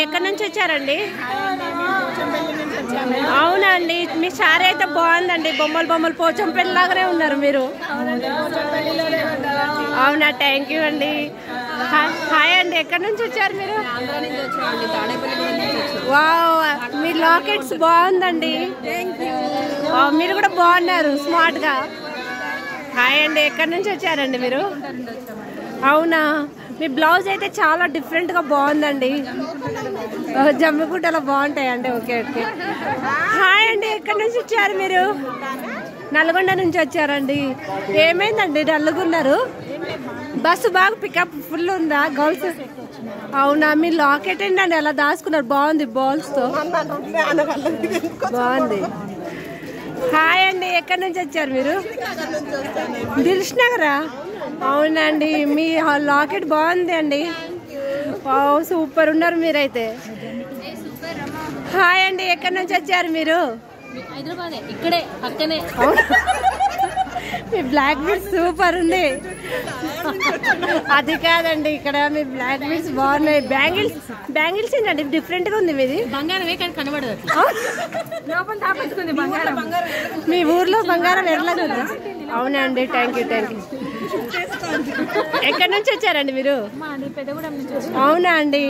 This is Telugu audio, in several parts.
ఎక్కడి నుంచి వచ్చారండి? అవునా అండి, మీ సారీ అయితే బాగుందండి. బొమ్మలు పోచంపల్లి లాగానే ఉన్నారు మీరు. అవునా, థ్యాంక్ యూ అండి. హాయ్ అండి, ఎక్కడి నుంచి వచ్చారు మీరు? వావ్, మీ లాకెట్స్ బాగుందండి. మీరు కూడా బాగున్నారు, స్మార్ట్ గా. హాయ్ అండి, ఎక్కడి నుంచి వచ్చారండి మీరు? అవునా, మీ బ్లౌజ్ అయితే చాలా డిఫరెంట్ గా బాగుందండి. జమ్మిగుట్టలో బాగుంటాయండి. Okay okay. హాయ్ అండి, ఎక్కడి నుంచి వచ్చారు మీరు? నల్గొండ నుంచి వచ్చారండి. ఏమైందండి డల్లుగున్నారు? బస్సు బాగా పికప్ ఫుల్ ఉందా గర్ల్స్? అవునా, మీ లాకెట్ ఏంటండి అలా దాచుకున్నారు? బాగుంది, బాల్స్ తో బాగుంది. హాయ్ అండి, ఎక్కడి నుంచి వచ్చారు మీరు? దిల్ష్ నగరా? అవునండి, మీ లాకెట్ బాగుంది అండి. సూపర్ ఉన్నారు మీరైతే. హాయ్ అండి, ఎక్కడి నుంచి వచ్చారు మీరు? హైదరాబాద్, ఇక్కడే పక్కనే. మీ బ్లాక్ బీడ్స్ సూపర్ ఉంది. అది కాదండి, ఇక్కడ మీ బ్లాక్ బీడ్స్ బాగున్నాయి. బ్యాంగిల్స్ ఏంటండి డిఫరెంట్ గా ఉంది మీది? బంగారమే కానీ కనబడదు. మీ ఊర్లో బంగారం ఎట్లాగా? అవునండి, థ్యాంక్ యూ. ఎక్కడి నుంచి వచ్చారండి మీరు? అవునా అండి,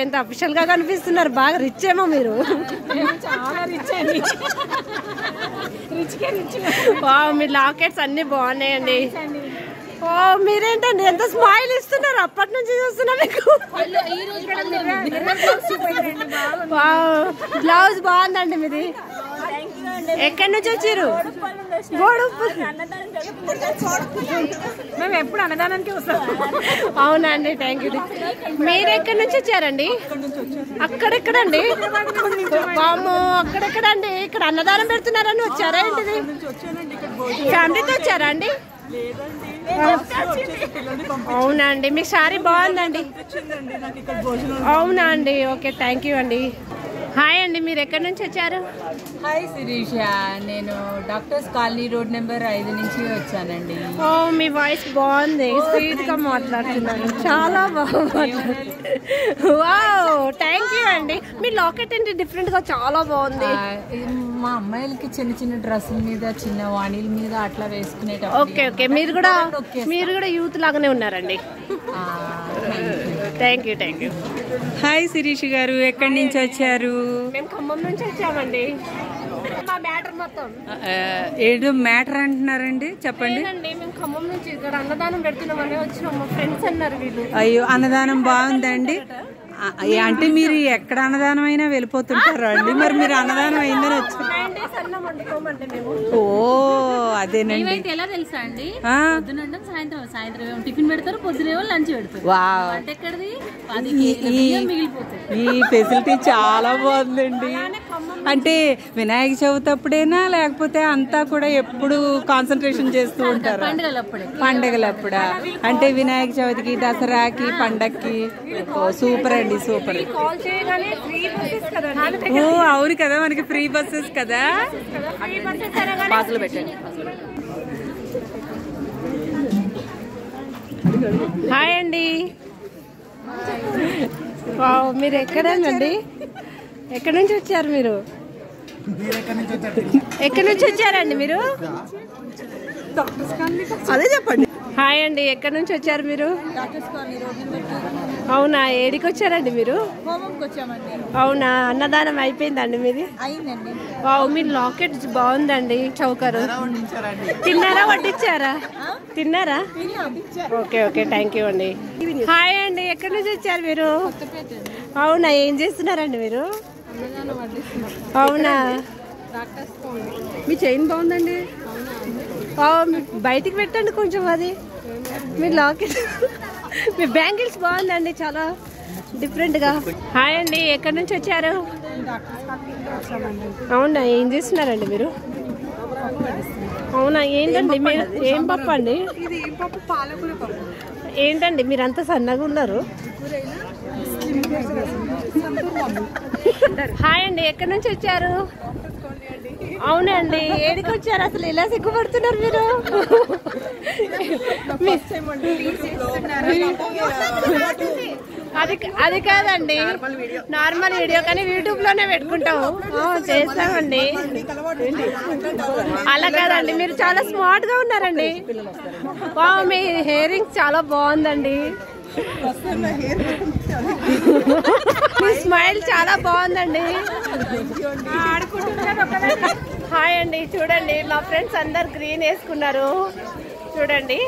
ఎంత అఫిషియల్ గా కనిపిస్తున్నారు. బాగా రిచ్ ఏమో మీరు. మీ లాకెట్స్ అన్ని బాగున్నాయండి. మీరేంటండి ఎంత స్మైల్ ఇస్తున్నారు? అప్పటి నుంచి చూస్తున్నా మీకు. బ్లౌజ్ బాగుందండి మీది. ఎక్కడి నుంచి వచ్చారు? మేము ఎప్పుడు అన్నదానానికి వస్తాం. అవునండి, థ్యాంక్ యూ. మీరు ఎక్కడి నుంచి వచ్చారండి? అక్కడెక్కడండి? బామ్మో, అక్కడెక్కడండి? ఇక్కడ అన్నదానం పెడుతున్నారని వచ్చారా ఏంటిది? ఫ్యామిలీతో వచ్చారా అండి? అవునా అండి, మీ సారీ బాగుందండి. అవునా అండి, ఓకే, థ్యాంక్ యూ అండి. హాయ్ అండి, మీరు ఎక్కడి నుంచి వచ్చారు? హాయ్ శిరీష, నేను డాక్టర్స్ కాలనీ రోడ్ నెంబర్ 5 నుంచి వచ్చానండి. మీ వాయిస్ బాగుంది, స్వీట్ గా మాట్లాడుతున్నాను. చాలా బాగుంది. వావ్, థ్యాంక్ యూ అండి. మీ లాకెట్ ఏంటి డిఫరెంట్ గా చాలా బాగుంది. మా అమ్మాయిలకి చిన్న చిన్న డ్రెస్సుల మీద, చిన్న వాణిల మీద అట్లా వేసుకునేటప్పుడు. ఓకే ఓకే, మీరు కూడా యూత్ లాగానే ఉన్నారండి. Thank you. హాయ్ శిరీష్ గారు, ఎక్కడి నుంచి వచ్చారు? మేము ఖమ్మం నుంచి వచ్చామండి. మా మ్యాటర్ మొత్తం ఏదో మ్యాటర్ అంటున్నారండి, చెప్పండి. మేము ఖమ్మం నుంచి ఇక్కడ అన్నదానం పెడుతున్నామని వచ్చినాం. మా ఫ్రెండ్స్ అన్నారు వీళ్ళు. అయ్యో, అన్నదానం బాగుందండి. అంటే మీరు ఎక్కడ అన్నదానం అయినా వెళ్ళిపోతుంటారా అండి? మరి మీరు అన్నదానం అయిందని వచ్చారు. ఓ, అదేనండి. ఎలా తెలుసా అండి? పొద్దున సాయంత్రం టిఫిన్ పెడతారు, పొద్దునేమో లంచ్ పెడతారు. అంటే ఎక్కడిది ఈ ఫెసిలిటీ చాలా బాగుందండి. అంటే వినాయక చవితి అప్పుడేనా, లేకపోతే అంతా కూడా ఎప్పుడు కాన్సన్ట్రేషన్ చేస్తూ ఉంటారు? పండగలప్పుడా? అంటే వినాయక చవితికి, దసరాకి, పండక్కి. సూపర్ అండి, సూపర్. ఓ అవును కదా, మనకి ఫ్రీ బస్సెస్ కదా. హాయ్ అండి, మీరు ఎక్కడండి? ఎక్కడి నుంచి వచ్చారు మీరు? ఎక్కడి నుంచి వచ్చారండి మీరు? అదే చెప్పండి. హాయ్ అండి, ఎక్కడి నుంచి వచ్చారు మీరు? అవునా, ఏడికి వచ్చారండి మీరు? అవునా, అన్నదానం అయిపోయిందండి మీది? మీ లాకెట్ బాగుందండి, చౌకరు. తిన్నారా, వడ్డించారా? తిన్నారా? ఓకే, థ్యాంక్ యూ అండి. హాయ్ అండి, ఎక్కడి నుంచి వచ్చారు మీరు? అవునా, ఏం చేస్తున్నారండి మీరు? అవునా, మీ చైన్ బాగుందండి. బయటికి పెట్టండి కొంచెం. అది మీ లాకెట్, మీ బ్యాంగిల్స్ బాగుందండి, చాలా డిఫరెంట్ గా. హాయ్ అండి, ఎక్కడి నుంచి వచ్చారు? అవునా, ఏం చేస్తున్నారండి మీరు? అవునా, ఏంటండి మీరు? ఏం పప్పు అండి? ఏంటండి మీరంతా సన్నగా ఉన్నారు? హాయ్ అండి, ఎక్కడి నుంచి వచ్చారు? అవునండి, ఏడికి వచ్చారు? అసలు ఎలా సిగ్గుపడుతున్నారు మీరు? అది కాదండి, నార్మల్ వీడియో, కానీ యూట్యూబ్ లోనే పెట్టుకుంటాము. చేస్తామండి. అలా కాదండి, మీరు చాలా స్మార్ట్ గా ఉన్నారండి. మీ హెయిరింగ్ చాలా బాగుందండి. మీ స్మైల్ చాలా బాగుందండి. హాయ్ అండి. చూడండి మా ఫ్రెండ్స్ అందరు గ్రీన్ వేసుకున్నారు. చూడండి.